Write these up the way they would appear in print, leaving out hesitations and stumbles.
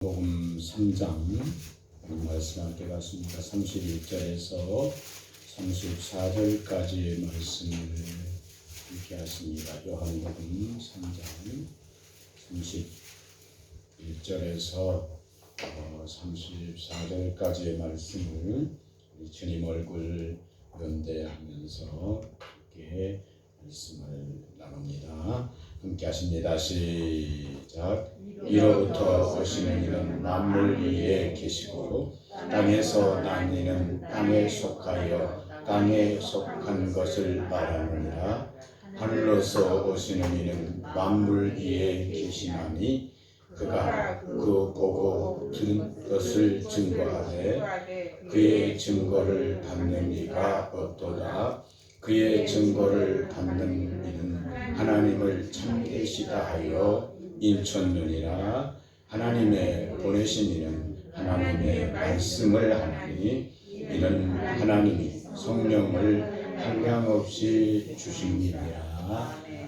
복음 3장 말씀 함께 갔습니다. 31절에서 34절까지의 말씀을 함께 하십니다. 요한복음 3장 31절에서 34절까지의 말씀을 우리 주님 얼굴 연대하면서 함께 말씀을 나눕니다. 함께 하십니다. 시작. 이로부터 오시는 이는 만물 위에 계시고 땅에서 난 이는 땅에 속하여 땅에 속한 것을 말하느니라. 하늘로서 오시는 이는 만물 위에 계시나니 그가 그 보고 들은 것을 증거하되 그의 증거를 받는 이가 없도다. 그의 증거를 받는 이는 하나님을 참되시다 하여 인쳤느니라. 하나님의 보내신 이는 하나님의 말씀을 하나니 이는 하나님이 성령을 한량없이 주시니라.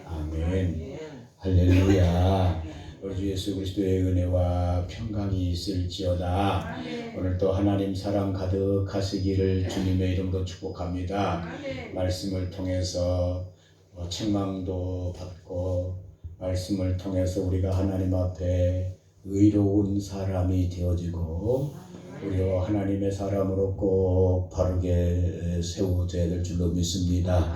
아멘. 할렐루야. 우리 주 예수 그리스도의 은혜와 평강이 있을지어다. 오늘도 하나님 사랑 가득하시기를 주님의 이름으로 축복합니다. 말씀을 통해서 책망도 받고 말씀을 통해서 우리가 하나님 앞에 의로운 사람이 되어지고 우리와 하나님의 사람으로 꼭 바르게 세워져야 될 줄로 믿습니다.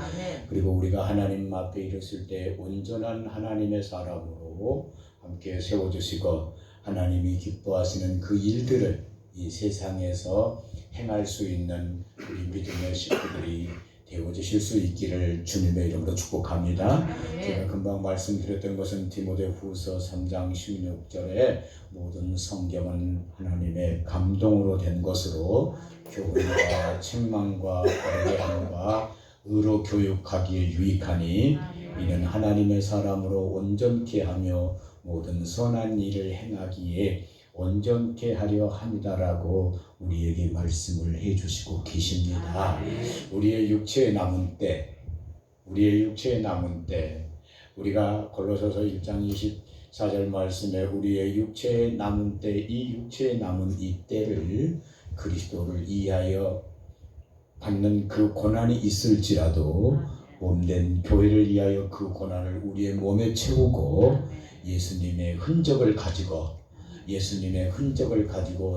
그리고 우리가 하나님 앞에 이르실 때 온전한 하나님의 사람으로 함께 세워주시고 하나님이 기뻐하시는 그 일들을 이 세상에서 행할 수 있는 우리 믿음의 식구들이 되어주실 수 있기를 주님의 이름으로 축복합니다. 제가 금방 말씀드렸던 것은 디모데후서 3장 16절에 모든 성경은 하나님의 감동으로 된 것으로 교훈과 책망과 바르게 함과 의로 교육하기에 유익하니 이는 하나님의 사람으로 온전케 하며 모든 선한 일을 행하기에 온전케 하려 함이다라고 우리에게 말씀을 해주시고 계십니다. 우리의 육체에 남은 때 우리가 골로새서 1장 24절 말씀에 우리의 육체에 남은 때, 이 육체에 남은 이 때를 그리스도를 이하여 받는 그 고난이 있을지라도 몸된 교회를 위하여 그 고난을 우리의 몸에 채우고 예수님의 흔적을 가지고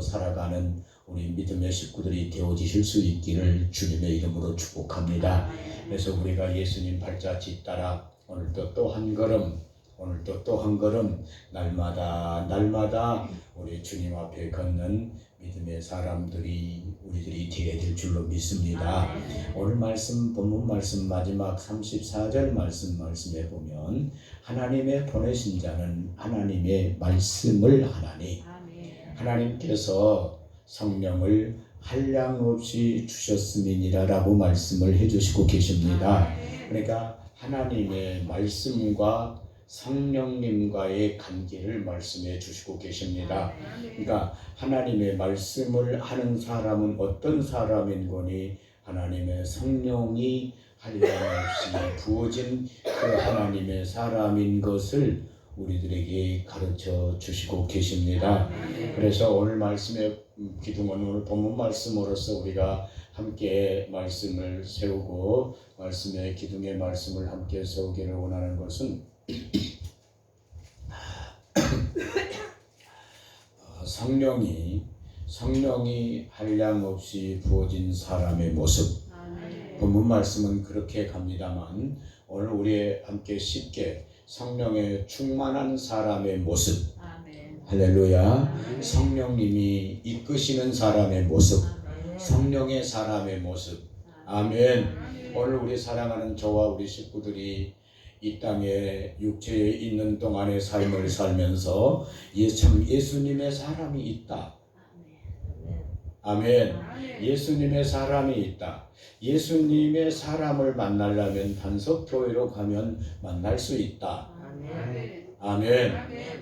살아가는 우리 믿음의 식구들이 되어지실 수 있기를 주님의 이름으로 축복합니다. 그래서 우리가 예수님 발자취 따라 오늘도 또 한 걸음 날마다 우리 주님 앞에 걷는 믿음의 사람들이 우리들이 되어야 될 줄로 믿습니다. 오늘 말씀 본문 말씀 마지막 34절 말씀에 보면 하나님의 보내신 자는 하나님의 말씀을 하나니 하나님께서 성령을 한량없이 주셨음이니라라고 말씀을 해주시고 계십니다. 그러니까 하나님의 말씀과 성령님과의 관계를 말씀해 주시고 계십니다. 그러니까 하나님의 말씀을 하는 사람은 어떤 사람인 거니 하나님의 성령이 한량없이 부어진 그 하나님의 사람인 것을 우리들에게 가르쳐 주시고 계십니다. 그래서 오늘 말씀의 기둥은 오늘 본문 말씀으로서 우리가 함께 말씀을 세우고 말씀의 기둥의 말씀을 함께 세우기를 원하는 것은 성령이 한량없이 부어진 사람의 모습. 본문 말씀은 그렇게 갑니다만 오늘 우리 함께 쉽게 성령에 충만한 사람의 모습. 할렐루야. 성령님이 이끄시는 사람의 모습. 성령의 사람의 모습. 아멘. 오늘 우리 사랑하는 저와 우리 식구들이 이 땅에 육체에 있는 동안의 삶을 살면서 참 예수님의 사람이 있다. 아멘. 예수님의 사람이 있다. 예수님의 사람을 만나려면 단속교회로 가면 만날 수 있다. 아멘.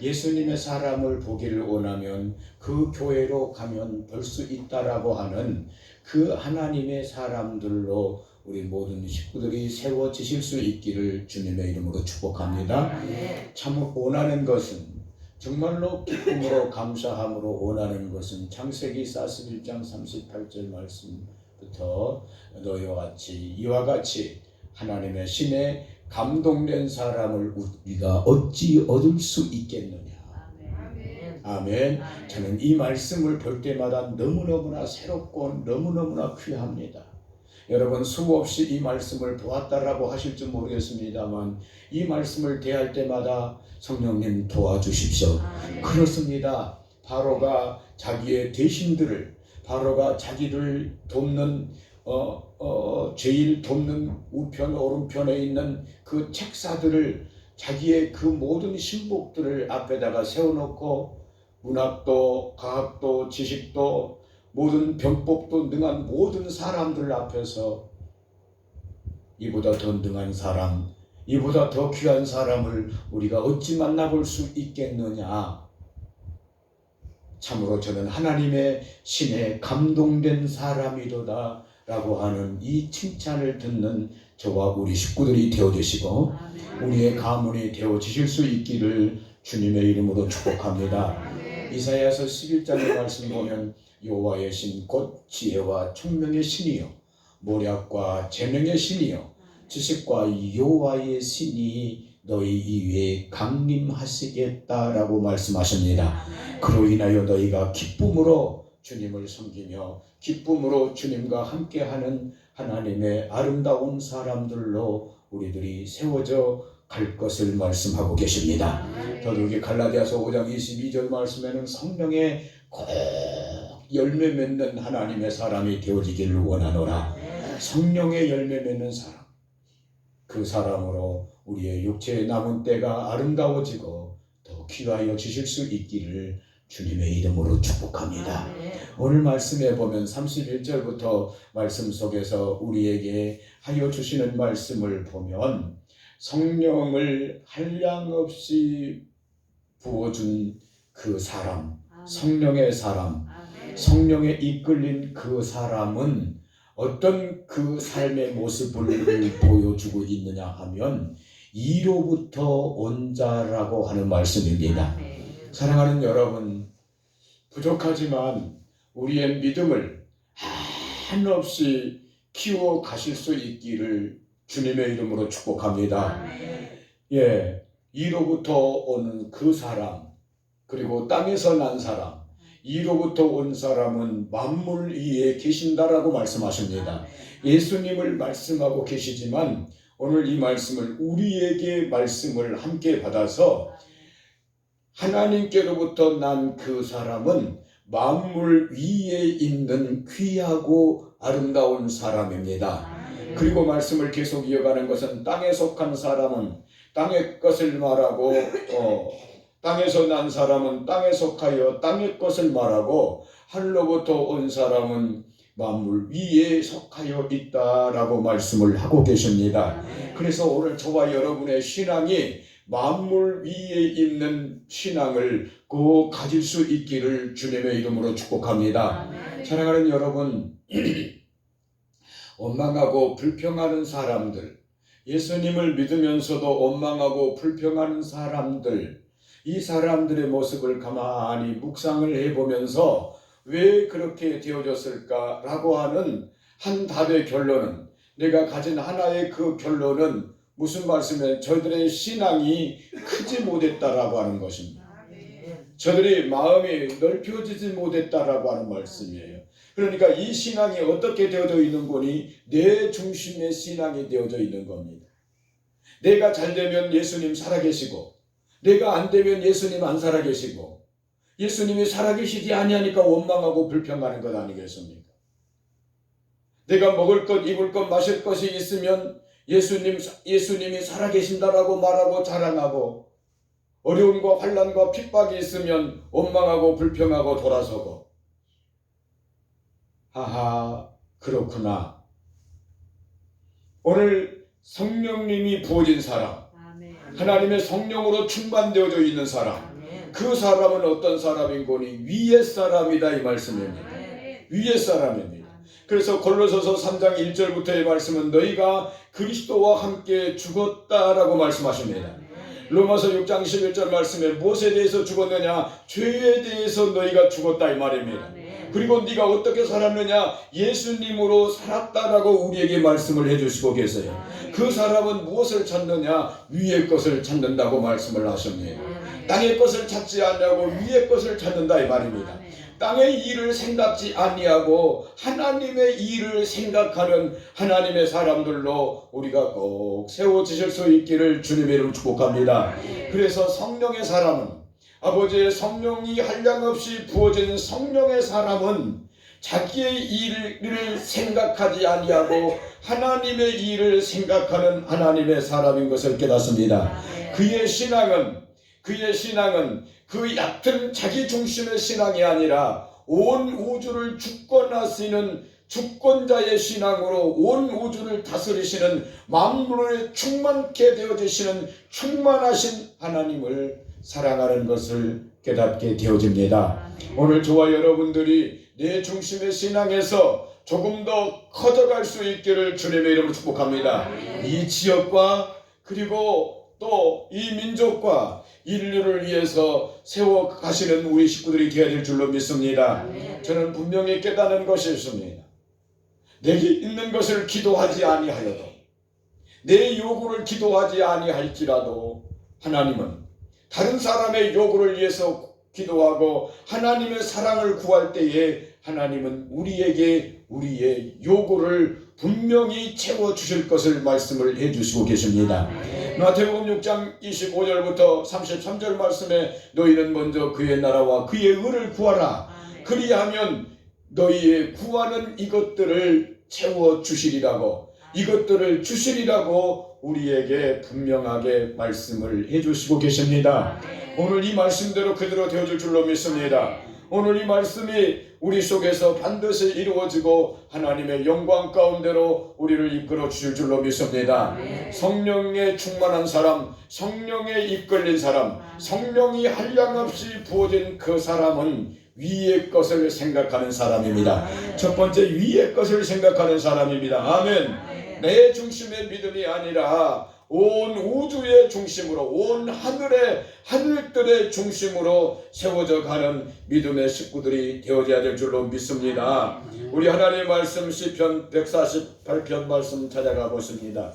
예수님의 사람을 보기를 원하면 그 교회로 가면 볼 수 있다라고 하는 그 하나님의 사람들로 우리 모든 식구들이 세워지실 수 있기를 주님의 이름으로 축복합니다. 참 원하는 것은 정말로 기쁨으로 감사함으로 원하는 것은 창세기 41장 38절 말씀부터 이와 같이 하나님의 신에 감동된 사람을 우리가 어찌 얻을 수 있겠느냐. 아멘. 저는 이 말씀을 볼 때마다 너무너무나 새롭고 너무너무나 귀합니다. 여러분 수없이 이 말씀을 보았다라고 하실지 모르겠습니다만 이 말씀을 대할 때마다 성령님 도와주십시오. 그렇습니다. 바로가 자기의 대신들을 바로가 자기를 돕는 제일 돕는 우편 오른편에 있는 그 책사들을 자기의 그 모든 신복들을 앞에다가 세워놓고 문학도 과학도 지식도 모든 병법도 능한 모든 사람들 앞에서 이보다 더 능한 사람, 이보다 더 귀한 사람을 우리가 어찌 만나볼 수 있겠느냐. 참으로 저는 하나님의 신에 감동된 사람이로다 라고 하는 이 칭찬을 듣는 저와 우리 식구들이 되어주시고 우리의 가문이 되어주실 수 있기를 주님의 이름으로 축복합니다. 이사야서 11장의 말씀 보면 여호와의 신 곧 지혜와 총명의 신이요 모략과 재능의 신이요 지식과 여호와의 신이 너희 이외에 강림하시겠다라고 말씀하십니다. 그로 인하여 너희가 기쁨으로 주님을 섬기며 기쁨으로 주님과 함께하는 하나님의 아름다운 사람들로 우리들이 세워져 갈 것을 말씀하고 계십니다. 더욱이 갈라디아서 5장 22절 말씀에는 성령의 꼭 열매 맺는 하나님의 사람이 되어지기를 원하노라. 성령의 열매 맺는 사람, 그 사람으로 우리의 육체의 남은 때가 아름다워지고 더 귀하여 주실 수 있기를 주님의 이름으로 축복합니다. 오늘 말씀에 보면 31절부터 말씀 속에서 우리에게 하여 주시는 말씀을 보면 성령을 한량없이 부어준 그 사람, 성령의 사람, 성령에 이끌린 그 사람은 어떤 그 삶의 모습을 보여주고 있느냐 하면 이로부터 온 자라고 하는 말씀입니다. 사랑하는 여러분, 부족하지만 우리의 믿음을 한없이 키워 가실 수 있기를 주님의 이름으로 축복합니다. 예, 이로부터 오는 그 사람, 그리고 땅에서 난 사람, 이로부터 온 사람은 만물 위에 계신다라고 말씀하십니다. 예수님을 말씀하고 계시지만 오늘 이 말씀을 우리에게 말씀을 함께 받아서 하나님께로부터 난 그 사람은 만물 위에 있는 귀하고 아름다운 사람입니다. 그리고 말씀을 계속 이어가는 것은 땅에 속한 사람은 땅의 것을 말하고 땅에서 난 사람은 땅에 속하여 땅의 것을 말하고 하늘로부터 온 사람은 만물 위에 속하여 있다라고 말씀을 하고 계십니다. 그래서 오늘 저와 여러분의 신앙이 만물 위에 있는 신앙을 꼭 가질 수 있기를 주님의 이름으로 축복합니다. 사랑하는 여러분, 원망하고 불평하는 사람들, 예수님을 믿으면서도 원망하고 불평하는 사람들, 이 사람들의 모습을 가만히 묵상을 해보면서 왜 그렇게 되어졌을까라고 하는 한 답의 결론은, 내가 가진 하나의 그 결론은 무슨 말씀이에요? 저들의 신앙이 크지 못했다라고 하는 것입니다. 저들이 마음이 넓혀지지 못했다라고 하는 말씀이에요. 그러니까 이 신앙이 어떻게 되어져 있는 거니? 내 중심의 신앙이 되어져 있는 겁니다. 내가 잘 되면 예수님 살아계시고, 내가 안 되면 예수님 안 살아계시고, 예수님이 살아계시지 아니하니까 원망하고 불평하는 것 아니겠습니까? 내가 먹을 것, 입을 것, 마실 것이 있으면 예수님이 살아계신다라고 말하고 자랑하고, 어려움과 환난과 핍박이 있으면 원망하고 불평하고 돌아서고, 하하, 그렇구나. 오늘 성령님이 부어진 사람, 하나님의 성령으로 충만되어져 있는 사람, 그 사람은 어떤 사람인 거니? 위의 사람이다 이 말씀입니다. 위의 사람입니다. 그래서 골로새서 3장 1절부터의 말씀은 너희가 그리스도와 함께 죽었다라고 말씀하십니다. 로마서 6장 11절 말씀에 무엇에 대해서 죽었느냐? 죄에 대해서 너희가 죽었다 이 말입니다. 그리고 네가 어떻게 살았느냐? 예수님으로 살았다라고 우리에게 말씀을 해주시고 계세요. 그 사람은 무엇을 찾느냐? 위의 것을 찾는다고 말씀을 하십니다. 땅의 것을 찾지 않냐고 위의 것을 찾는다 이 말입니다. 땅의 일을 생각지 아니하고 하나님의 일을 생각하는 하나님의 사람들로 우리가 꼭 세워지실 수 있기를 주님의 이름으로 축복합니다. 그래서 성령의 사람은, 아버지의 성령이 한량없이 부어진 성령의 사람은 자기의 일을 생각하지 아니하고 하나님의 일을 생각하는 하나님의 사람인 것을 깨닫습니다. 그의 신앙은 그 얕은 자기 중심의 신앙이 아니라 온 우주를 주권하시는 주권자의 신앙으로 온 우주를 다스리시는 만물을 충만케 되어주시는 충만하신 하나님을 사랑하는 것을 깨닫게 되어집니다. 오늘 저와 여러분들이 내 중심의 신앙에서 조금 더 커져갈 수 있기를 주님의 이름으로 축복합니다. 이 지역과 그리고 또 이 민족과 인류를 위해서 세워가시는 우리 식구들이 되어야 될 줄로 믿습니다. 저는 분명히 깨닫는 것이 있습니다. 내게 있는 것을 기도하지 아니하여도, 내 요구를 기도하지 아니할지라도 하나님은 다른 사람의 요구를 위해서 기도하고 하나님의 사랑을 구할 때에 하나님은 우리에게 우리의 요구를 분명히 채워주실 것을 말씀을 해주시고 계십니다. 마태복음 6장 25절부터 33절 말씀에 너희는 먼저 그의 나라와 그의 의를 구하라. 그리하면 너희의 구하는 이것들을 채워주시리라고, 이것들을 주시리라고 우리에게 분명하게 말씀을 해주시고 계십니다. 오늘 이 말씀대로 그대로 되어줄 줄로 믿습니다. 오늘 이 말씀이 우리 속에서 반드시 이루어지고 하나님의 영광 가운데로 우리를 이끌어 주실 줄로 믿습니다. 성령에 충만한 사람, 성령에 이끌린 사람, 성령이 한량없이 부어진 그 사람은 위의 것을 생각하는 사람입니다. 첫 번째, 위의 것을 생각하는 사람입니다. 아멘. 내 중심의 믿음이 아니라 온 우주의 중심으로, 온 하늘들의 중심으로 세워져 가는 믿음의 식구들이 되어져야 될 줄로 믿습니다. 우리 하나님의 말씀 시편 148편 말씀 찾아가 보십니다.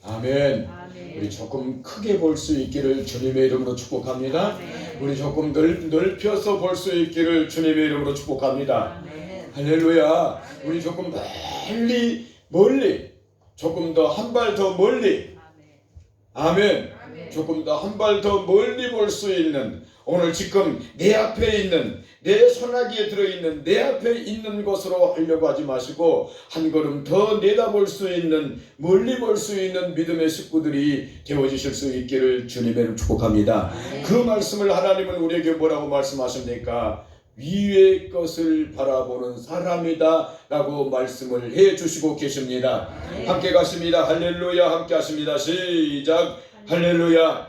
아멘. 우리 조금 크게 볼 수 있기를 주님의 이름으로 축복합니다. 우리 조금 넓혀서 볼 수 있기를 주님의 이름으로 축복합니다. 할렐루야. 우리 조금 멀리 조금 더 한 발 더 멀리, 아멘. 조금 더 한 발 더 멀리 볼 수 있는, 오늘 지금 내 앞에 있는, 내 손아귀에 들어있는 내 앞에 있는 것으로 하려고 하지 마시고 한 걸음 더 내다볼 수 있는, 멀리 볼 수 있는 믿음의 식구들이 되어지실 수 있기를 주님의 축복합니다. 그 말씀을 하나님은 우리에게 뭐라고 말씀하십니까? 위의 것을 바라보는 사람이다 라고 말씀을 해주시고 계십니다. 함께 가십니다. 할렐루야. 함께 하십니다. 시작. 할렐루야.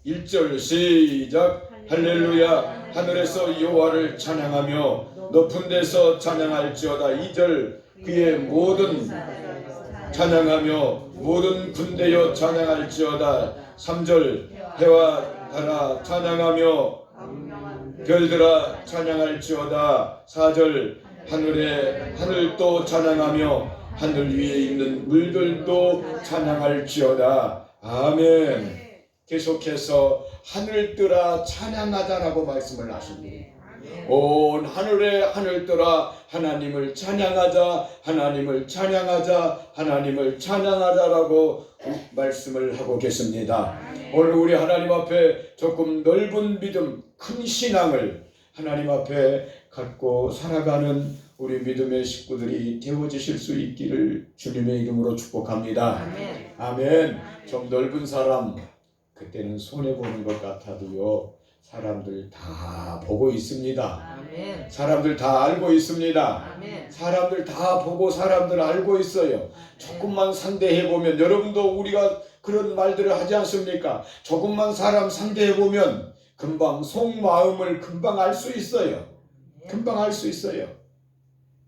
1절 시작. 할렐루야. 하늘에서 여호와를 찬양하며 높은 데서 찬양할지어다. 2절 그의 모든 찬양하며 모든 군대여 찬양할지어다. 3절 해와 달아 찬양하며 별들아 찬양할지어다. 4절 하늘도 찬양하며 하늘 위에 있는 물들도 찬양할지어다. 아멘. 계속해서 하늘들아 찬양하자라고 말씀을 하십니다. 온 하늘들아 하나님을 찬양하자, 하나님을 찬양하자, 하나님을 찬양하자라고 말씀을 하고 계십니다. 오늘 우리 하나님 앞에 조금 넓은 믿음, 큰 신앙을 하나님 앞에 갖고 살아가는 우리 믿음의 식구들이 되어지실 수 있기를 주님의 이름으로 축복합니다. 아멘. 아멘. 좀 넓은 사람, 그때는 손해보는 것 같아도요, 사람들 다 보고 있습니다. 아멘. 사람들 다 알고 있습니다. 아멘. 사람들 다 보고 사람들 알고 있어요. 아멘. 조금만 상대해보면, 여러분도 우리가 그런 말들을 하지 않습니까? 조금만 사람 상대해보면 금방 속마음을 금방 알 수 있어요. 금방 알 수 있어요.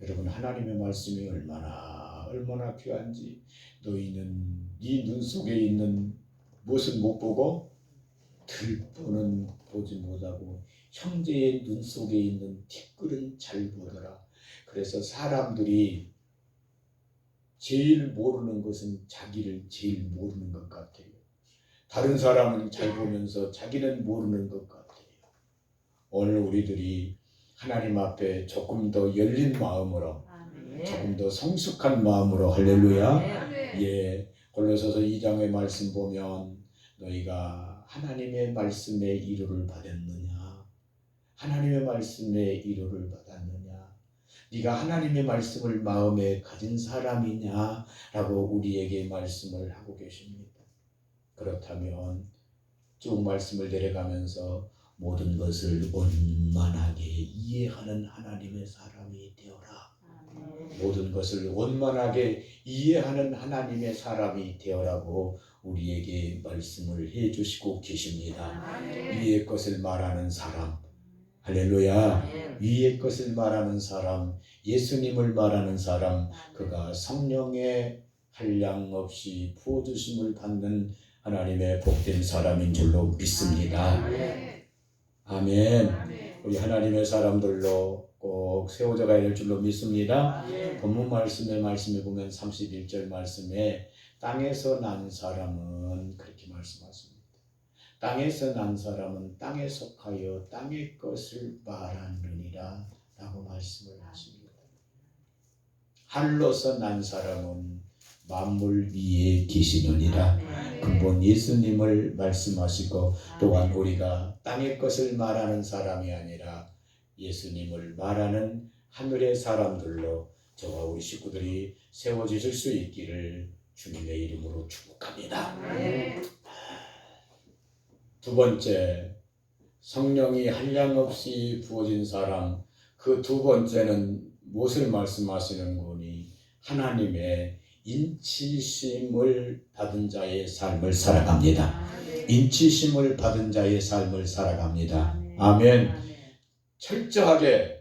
여러분, 하나님의 말씀이 얼마나 귀한지 너희는 네 눈 속에 있는 무엇은 못 보고 들보는 보지 못하고 형제의 눈 속에 있는 티끌은 잘 보더라. 그래서 사람들이 제일 모르는 것은 자기를 제일 모르는 것 같아요. 다른 사람은 잘 보면서 자기는 모르는 것 같아요. 오늘 우리들이 하나님 앞에 조금 더 열린 마음으로, 조금 더 성숙한 마음으로, 할렐루야. 예, 골로새서 2장의 말씀 보면 너희가 하나님의 말씀에 위로를 받았느냐, 하나님의 말씀에 위로를 받았느냐, 네가 하나님의 말씀을 마음에 가진 사람이냐 라고 우리에게 말씀을 하고 계십니다. 그렇다면 쭉 말씀을 내려가면서 모든 것을 원만하게 이해하는 하나님의 사람이 되어라. 모든 것을 원만하게 이해하는 하나님의 사람이 되어라고 우리에게 말씀을 해주시고 계십니다. 위의 것을 말하는 사람, 할렐루야. 위의 것을 말하는 사람, 예수님을 말하는 사람, 그가 성령의 한량 없이 부어주심을 받는 하나님의 복된 사람인 줄로 믿습니다. 아멘. 우리 하나님의 사람들로 꼭 세워져 가야 될 줄로 믿습니다. 본문 말씀에 보면 31절 말씀에 땅에서 난 사람은 그렇게 말씀하십니다. 땅에서 난 사람은 땅에 속하여 땅의 것을 말하느니라 라고 말씀을 하십니다. 하늘로서 난 사람은 만물 위에 계시느니라. 근본 예수님을 말씀하시고, 또한 우리가 땅의 것을 말하는 사람이 아니라 예수님을 말하는 하늘의 사람들로 저와 우리 식구들이 세워지실 수 있기를 주님의 이름으로 축복합니다. 두 번째, 성령이 한량없이 부어진 사람, 그 두 번째는 무엇을 말씀하시는 거니? 하나님의 인치심을 받은 자의 삶을 살아갑니다. 인치심을 받은 자의 삶을 살아갑니다. 아멘. 철저하게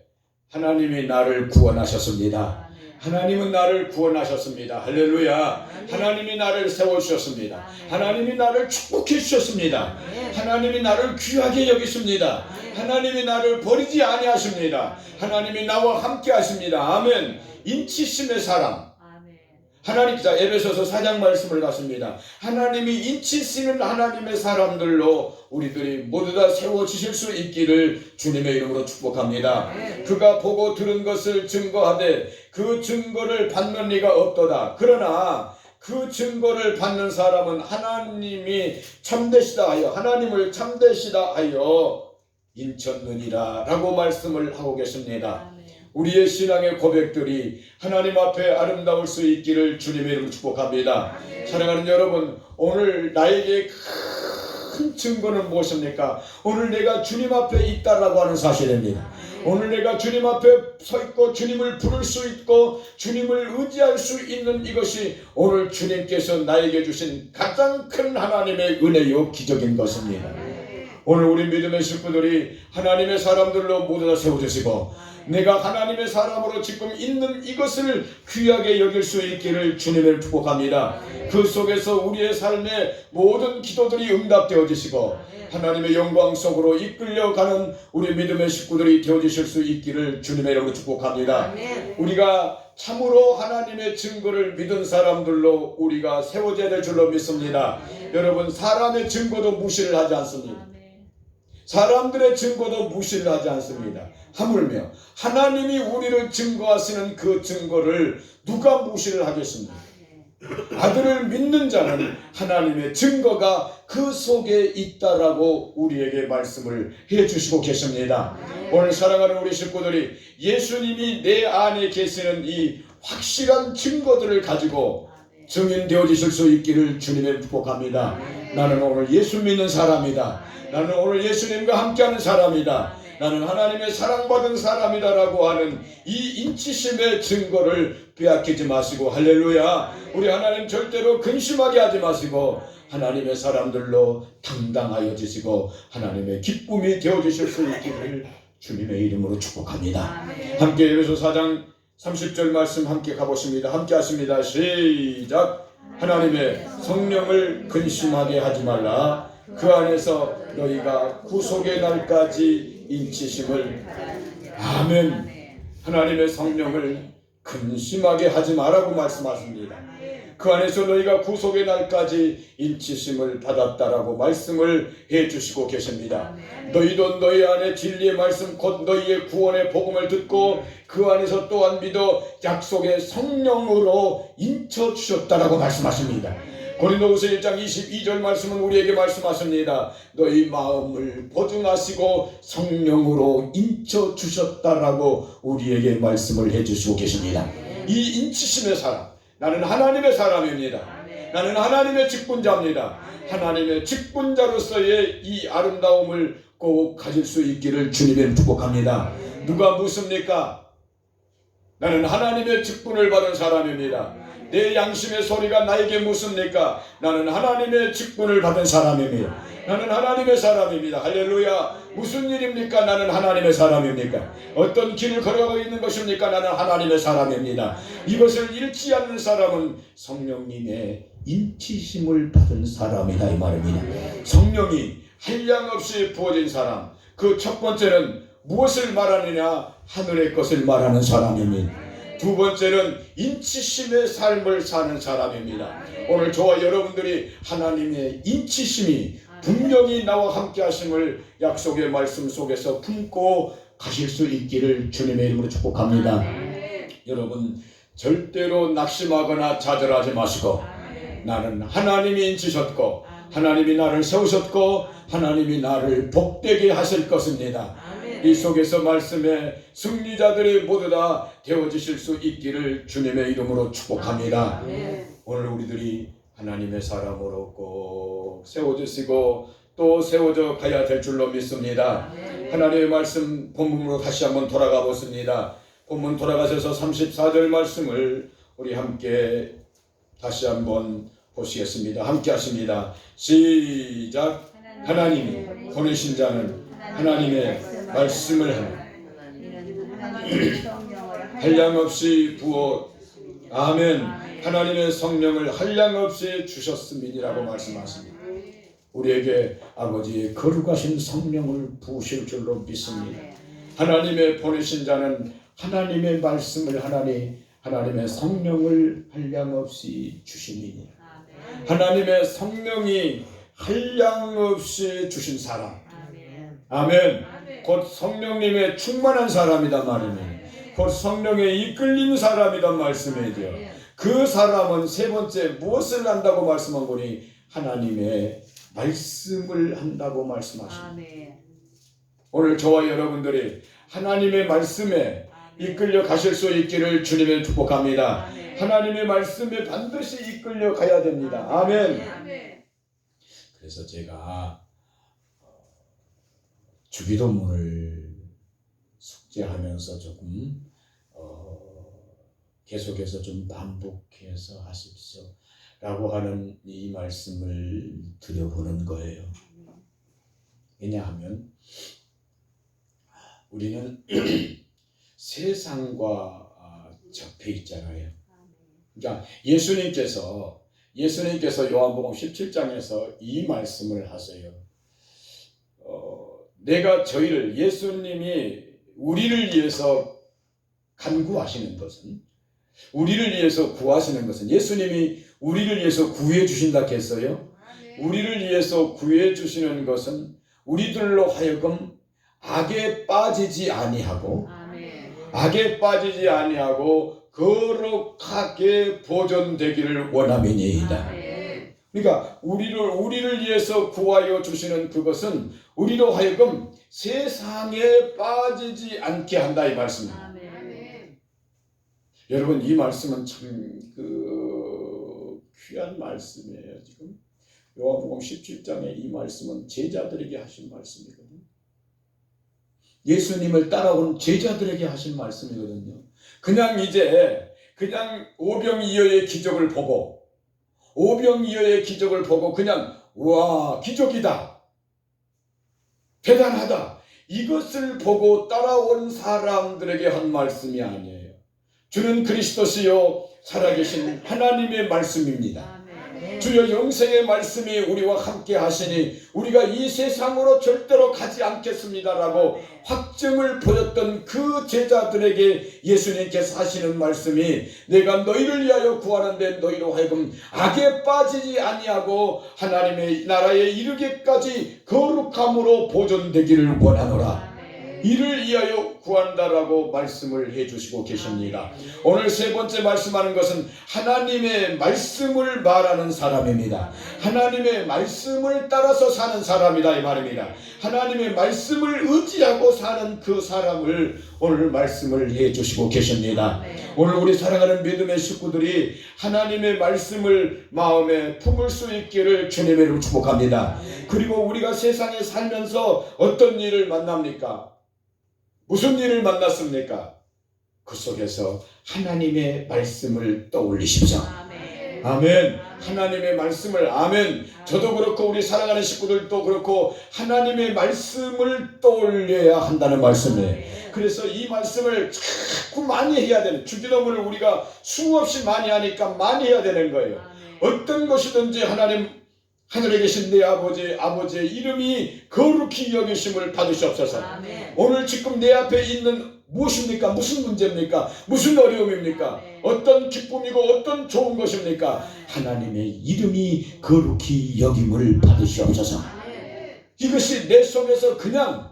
하나님이 나를 구원하셨습니다. 하나님은 나를 구원하셨습니다. 할렐루야. 하나님이 나를 세워주셨습니다. 하나님이 나를 축복해 주셨습니다. 하나님이 나를 귀하게 여기십니다. 하나님이 나를 버리지 아니하십니다. 하나님이 나와 함께 하십니다. 아멘. 인치심의 사람. 하나님, 자, 에베소서 4장 말씀을 봤습니다. 하나님이 인치시는 하나님의 사람들로 우리들이 모두 다 세워지실 수 있기를 주님의 이름으로 축복합니다. 그가 보고 들은 것을 증거하되 그 증거를 받는 이가 없도다. 그러나 그 증거를 받는 사람은 하나님이 참되시다 하여, 하나님을 참되시다 하여 인쳤느니라 라고 말씀을 하고 계십니다. 우리의 신앙의 고백들이 하나님 앞에 아름다울 수 있기를 주님의 이름으로 축복합니다. 사랑하는 여러분, 오늘 나에게 큰 증거는 무엇입니까? 오늘 내가 주님 앞에 있다라고 하는 사실입니다. 오늘 내가 주님 앞에 서 있고 주님을 부를 수 있고 주님을 의지할 수 있는 이것이 오늘 주님께서 나에게 주신 가장 큰 하나님의 은혜요 기적인 것입니다. 오늘 우리 믿음의 식구들이 하나님의 사람들로 모두 다 세워주시고 내가 하나님의 사람으로 지금 있는 이것을 귀하게 여길 수 있기를 주님을 축복합니다. 그 속에서 우리의 삶의 모든 기도들이 응답되어지시고 하나님의 영광 속으로 이끌려가는 우리 믿음의 식구들이 되어지실 수 있기를 주님의 이름으로 축복합니다. 우리가 참으로 하나님의 증거를 믿은 사람들로 우리가 세워져야 될 줄로 믿습니다. 여러분, 사람의 증거도 무시를 하지 않습니다. 사람들의 증거도 무시를 하지 않습니다. 하물며 하나님이 우리를 증거하시는 그 증거를 누가 무시를 하겠습니까? 아들을 믿는 자는 하나님의 증거가 그 속에 있다라고 우리에게 말씀을 해주시고 계십니다. 오늘 사랑하는 우리 식구들이 예수님이 내 안에 계시는 이 확실한 증거들을 가지고 증인되어지실 수 있기를 주님의 축복합니다. 나는 오늘 예수 믿는 사람이다. 나는 오늘 예수님과 함께하는 사람이다. 나는 하나님의 사랑받은 사람이다라고 하는 이 인치심의 증거를 빼앗기지 마시고, 할렐루야, 우리 하나님 절대로 근심하게 하지 마시고 하나님의 사람들로 당당하여 지시고 하나님의 기쁨이 되어주실 수 있기를 주님의 이름으로 축복합니다. 함께 에베소 4장 30절 말씀 함께 가보십니다. 함께 하십니다. 시작. 하나님의 성령을 근심하게 하지 말라. 그 안에서 너희가 구속의 날까지 인치심을. 아멘. 하나님의 성령을 근심하게 하지 말라고 말씀하십니다. 그 안에서 너희가 구속의 날까지 인치심을 받았다라고 말씀을 해주시고 계십니다. 너희도 너희 안에 진리의 말씀 곧 너희의 구원의 복음을 듣고 그 안에서 또한 믿어 약속의 성령으로 인쳐주셨다라고 말씀하십니다. 고린도후서 1장 22절 말씀은 우리에게 말씀하십니다. 너희 마음을 보증하시고 성령으로 인쳐주셨다라고 우리에게 말씀을 해주시고 계십니다. 이 인치심의 사람, 나는 하나님의 사람입니다. 나는 하나님의 직분자입니다. 하나님의 직분자로서의 이 아름다움을 꼭 가질 수 있기를 주님의 축복합니다. 누가 묻습니까? 나는 하나님의 직분을 받은 사람입니다. 내 양심의 소리가 나에게 묻습니까? 나는 하나님의 직분을 받은 사람입니다. 나는 하나님의 사람입니다. 할렐루야. 무슨 일입니까? 나는 하나님의 사람입니까? 어떤 길을 걸어가고 있는 것입니까? 나는 하나님의 사람입니다. 이것을 잃지 않는 사람은 성령님의 인치심을 받은 사람이다 이 말입니다. 성령이 한량없이 부어진 사람, 그 첫 번째는 무엇을 말하느냐? 하늘의 것을 말하는 사람입니다. 두 번째는 인치심의 삶을 사는 사람입니다. 오늘 저와 여러분들이 하나님의 인치심이 분명히 나와 함께 하심을 약속의 말씀 속에서 품고 가실 수 있기를 주님의 이름으로 축복합니다. 여러분 절대로 낙심하거나 좌절하지 마시고, 나는 하나님이 인치셨고 하나님이 나를 세우셨고 하나님이 나를 복되게 하실 것입니다. 이 속에서 말씀에 승리자들이 모두 다 되어지실 수 있기를 주님의 이름으로 축복합니다. 오늘 우리들이 하나님의 사람으로 꼭 세워주시고 또 세워져 가야 될 줄로 믿습니다. 하나님의 말씀 본문으로 다시 한번 돌아가 보십니다. 본문 돌아가셔서 34절 말씀을 우리 함께 다시 한번 보시겠습니다. 함께 하십니다. 시작. 하나님이 보내신 자는 하나님의 말씀을 한량없이 부어, 아멘, 하나님의 성령을 한량없이 주셨음이니라고 말씀하십니다. 우리에게 아버지의 거룩하신 성령을 부으실 줄로 믿습니다. 하나님의 보내신 자는 하나님의 말씀을 하나님의 성령을 한량없이 주시니라. 하나님의 성령이 한량없이 주신 사람, 아멘, 곧 성령님의 충만한 사람이란 말이에요. 곧 성령에 이끌린 사람이란 말씀이죠. 그 사람은 세 번째 무엇을 한다고 말씀한 거니? 하나님의 말씀을 한다고 말씀하십니다. 오늘 저와 여러분들이 하나님의 말씀에 이끌려 가실 수 있기를 주님의 축복합니다. 하나님의 말씀에 반드시 이끌려 가야 됩니다. 아멘. 그래서 제가 주기도문을 숙제하면서 조금 계속해서 좀 반복해서 하십시오 라고 하는 이 말씀을 드려보는 거예요. 왜냐하면 우리는 세상과 접해 있잖아요. 그러니까 예수님께서 요한복음 17장에서 이 말씀을 하세요. 내가 저희를, 예수님이 우리를 위해서 간구하시는 것은, 우리를 위해서 구하시는 것은, 예수님이 우리를 위해서 구해 주신다 했어요. 우리를 위해서 구해 주시는 것은 우리들로 하여금 악에 빠지지 아니하고 거룩하게 보존되기를 원함이니이다. 그러니까 우리를 위해서 구하여 주시는 그것은 우리로 하여금 세상에 빠지지 않게 한다 이 말씀입니다. 여러분, 이 말씀은 참 귀한 말씀이에요. 지금 요한복음 17장의 이 말씀은 제자들에게 하신 말씀이거든요. 예수님을 따라온 제자들에게 하신 말씀이거든요. 그냥 오병이어의 기적을 보고 그냥 와, 기적이다, 대단하다, 이것을 보고 따라온 사람들에게 한 말씀이 아니에요. 주는 그리스도시요 살아계신 하나님의 말씀입니다. 주여 영생의 말씀이 우리와 함께 하시니 우리가 이 세상으로 절대로 가지 않겠습니다라고 확증을 보였던 그 제자들에게 예수님께서 하시는 말씀이 내가 너희를 위하여 구하는데 너희로 하여금 악에 빠지지 아니하고 하나님의 나라에 이르기까지 거룩함으로 보존되기를 원하노라. 이를 위하여 구한다라고 말씀을 해주시고 계십니다. 오늘 세 번째 말씀하는 것은 하나님의 말씀을 말하는 사람입니다. 하나님의 말씀을 따라서 사는 사람이다 이 말입니다. 하나님의 말씀을 의지하고 사는 그 사람을 오늘 말씀을 해주시고 계십니다. 오늘 우리 사랑하는 믿음의 식구들이 하나님의 말씀을 마음에 품을 수 있기를 주님의 이름으로 축복합니다. 그리고 우리가 세상에 살면서 어떤 일을 만납니까? 무슨 일을 만났습니까? 그 속에서 하나님의 말씀을 떠올리십시오. 아멘. 하나님의 말씀을, 아멘. 저도 그렇고 우리 사랑하는 식구들도 그렇고 하나님의 말씀을 떠올려야 한다는 말씀이에요. 그래서 이 말씀을 자꾸 많이 해야 되는, 주기도문을 우리가 수없이 많이 하니까 많이 해야 되는 거예요. 어떤 것이든지 하늘에 계신 내 아버지의 이름이 거룩히 여기심을 받으시옵소서. 오늘 지금 내 앞에 있는 무엇입니까? 무슨 문제입니까? 무슨 어려움입니까? 어떤 기쁨이고 어떤 좋은 것입니까? 하나님의 이름이 거룩히 여김을 받으시옵소서. 이것이 내 속에서 그냥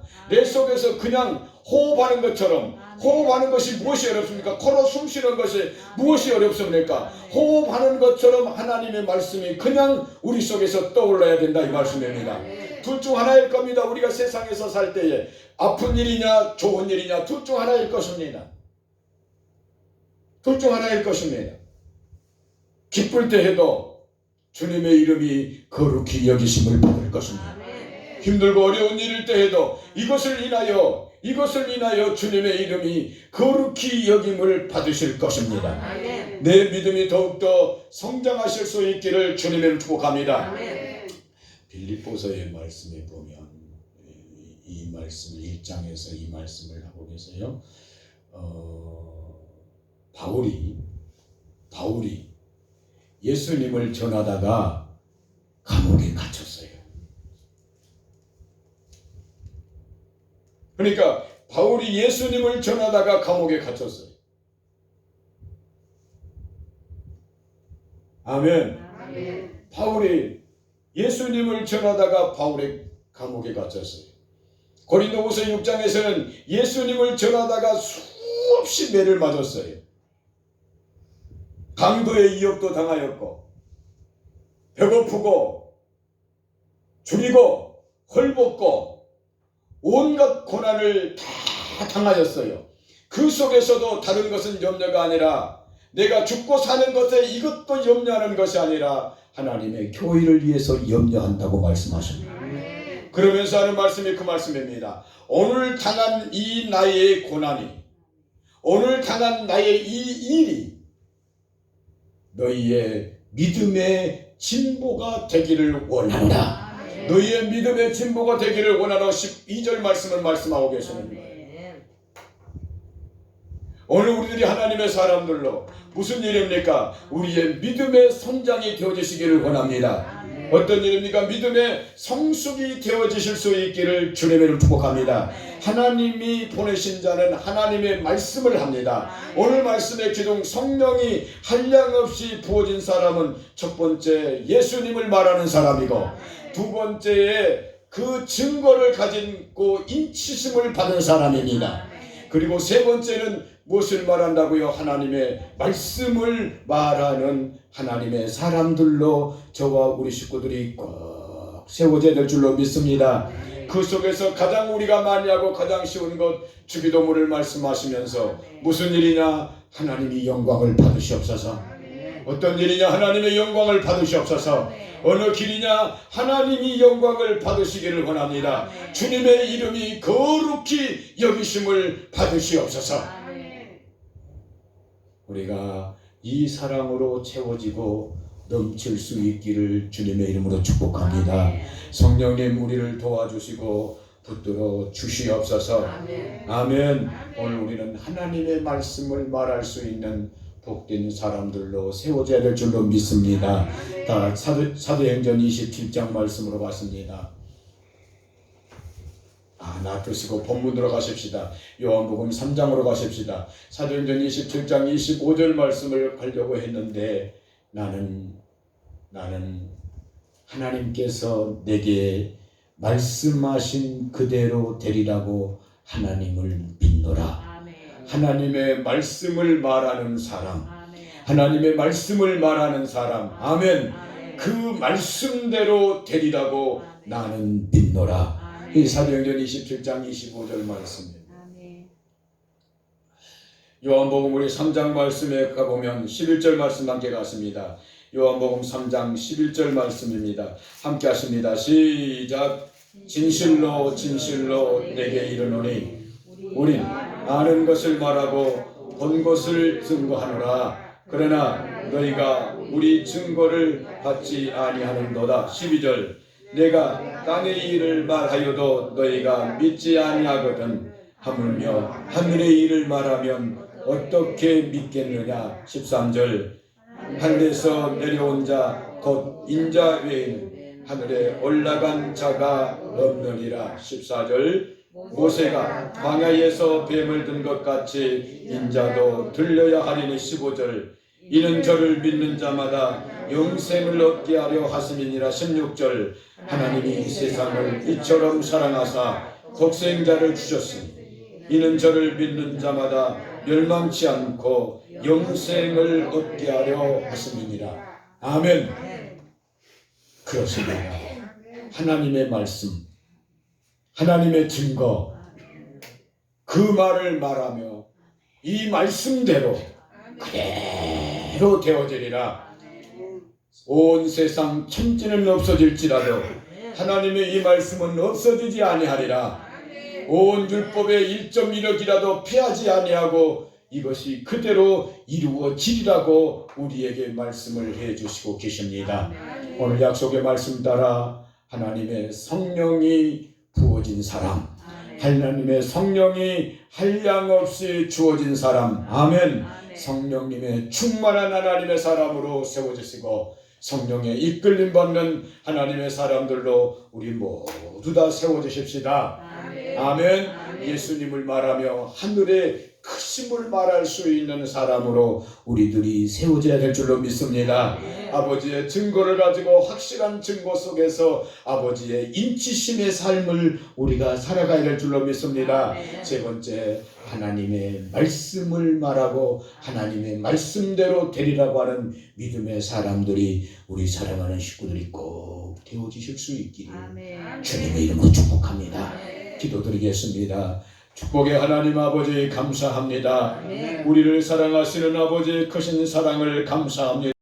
호흡하는 것처럼, 호흡하는 것이 무엇이 어렵습니까? 코로 숨 쉬는 것이 무엇이 어렵습니까? 호흡하는 것처럼 하나님의 말씀이 그냥 우리 속에서 떠올라야 된다 이 말씀입니다. 둘 중 하나일 겁니다. 우리가 세상에서 살 때에 아픈 일이냐 좋은 일이냐 둘 중 하나일 것입니다. 둘 중 하나일 것입니다. 기쁠 때에도 주님의 이름이 거룩히 여기심을 받을 것입니다. 힘들고 어려운 일일 때에도 이것을 인하여 주님의 이름이 거룩히 여김을 받으실 것입니다. 내 믿음이 더욱더 성장하실 수 있기를 주님을 축복합니다. 빌립보서의 말씀에 보면 이 말씀을 1장에서 이 말씀을 하고 계세요. 바울이 예수님을 전하다가 감옥에 갇혔어요. 그러니까 바울이 예수님을 전하다가 감옥에 갇혔어요. 아멘. 바울이 예수님을 전하다가 감옥에 갇혔어요. 고린도후서 6장에서는 예수님을 전하다가 수없이 매를 맞았어요. 강도의 위협도 당하였고 배고프고 죽이고 헐벗고 온갖 고난을 다 당하였어요. 그 속에서도 다른 것은 염려가 아니라 내가 죽고 사는 것에 이것도 염려하는 것이 아니라 하나님의 교회를 위해서 염려한다고 말씀하십니다. 그러면서 하는 말씀이 그 말씀입니다. 오늘 당한 이 나의 고난이, 오늘 당한 나의 이 일이 너희의 믿음의 진보가 되기를 원한다. 너희의 믿음의 진보가 되기를 원하는 12절 말씀을 말씀하고 계시는 거예요. 오늘 우리들이 하나님의 사람들로 무슨 일입니까? 우리의 믿음의 성장이 되어지시기를 원합니다. 어떤 일입니까? 믿음의 성숙이 되어지실 수 있기를 주님을 축복합니다. 하나님이 보내신 자는 하나님의 말씀을 합니다. 오늘 말씀의 기둥 성령이 한량없이 부어진 사람은 첫 번째 예수님을 말하는 사람이고 두 번째에 그 증거를 가지고 인치심을 받은 사람입니다. 그리고 세 번째는 무엇을 말한다고요? 하나님의 말씀을 말하는 하나님의 사람들로 저와 우리 식구들이 꼭 세워져야 될 줄로 믿습니다. 그 속에서 가장 우리가 많이 하고 가장 쉬운 것 주기도문을 말씀하시면서 무슨 일이냐? 하나님이 영광을 받으시옵소서. 어떤 일이냐 하나님의 영광을 받으시옵소서. 어느 길이냐 하나님이 영광을 받으시기를 원합니다. 주님의 이름이 거룩히 여기심을 받으시옵소서. 우리가 이 사랑으로 채워지고 넘칠 수 있기를 주님의 이름으로 축복합니다. 성령님 우리를 도와주시고 붙들어 주시옵소서. 아멘. 오늘 우리는 하나님의 말씀을 말할 수 있는 복된 사람들로 세워져야 될 줄로 믿습니다. 다 사도행전 27장 말씀으로 갔습니다. 놔두시고 본문으로 가십시다. 요한복음 3장으로 가십시다. 사도행전 27장 25절 말씀을 가려고 했는데 나는 하나님께서 내게 말씀하신 그대로 되리라고 하나님을 믿노라. 하나님의 말씀을 말하는 사람, 하나님의 말씀을 말하는 사람, 아멘. 그 말씀대로 되리라고 나는 믿노라. 이 사도행전 27장 25절 말씀입니다. 요한복음 우리 3장 말씀에 가보면 11절 말씀 함께 갔습니다. 요한복음 3장 11절 말씀입니다. 함께 하십니다. 시작. 진실로 진실로 내게 이르노니 우린 아는 것을 말하고 본 것을 증거하노라. 그러나 너희가 우리 증거를 받지 아니하는도다. 12절. 내가 땅의 일을 말하여도 너희가 믿지 아니하거든. 하물며 하늘의 일을 말하면 어떻게 믿겠느냐. 13절. 하늘에서 내려온 자 곧 인자 외에는 하늘에 올라간 자가 없느니라. 14절. 모세가 광야에서 뱀을 든 것 같이 인자도 들려야 하리니. 15절. 이는 저를 믿는 자마다 영생을 얻게 하려 하심이니라. 16절. 하나님이 세상을 이처럼 사랑하사 독생자를 주셨으니 이는 저를 믿는 자마다 멸망치 않고 영생을 얻게 하려 하심이니라. 아멘. 그렇습니다. 하나님의 말씀, 하나님의 증거, 그 말을 말하며 이 말씀대로 그대로 되어지리라. 온 세상 천지는 없어질지라도 하나님의 이 말씀은 없어지지 아니하리라. 온 율법의 1.1억이라도 피하지 아니하고 이것이 그대로 이루어지리라고 우리에게 말씀을 해주시고 계십니다. 오늘 약속의 말씀 따라 하나님의 성령이 부어진 사람, 하나님의 성령이 한량없이 주어진 사람, 아멘. 성령님의 충만한 하나님의 사람으로 세워지시고 성령의 이끌림 받는 하나님의 사람들로 우리 모두 다 세워지십시다. 아멘. 예수님을 말하며 하늘의 크심을 말할 수 있는 사람으로 우리들이 세워져야 될 줄로 믿습니다. 아버지의 증거를 가지고 확실한 증거 속에서 아버지의 인치심의 삶을 우리가 살아가야 될 줄로 믿습니다. 세 번째, 하나님의 말씀을 말하고 하나님의 말씀대로 되리라고 하는 믿음의 사람들이 우리 사랑하는 식구들이 꼭 되어지실 수 있기를 주님의 이름으로 축복합니다. 기도드리겠습니다. 축복의 하나님 아버지 감사합니다. 우리를 사랑하시는 아버지의 크신 사랑을 감사합니다.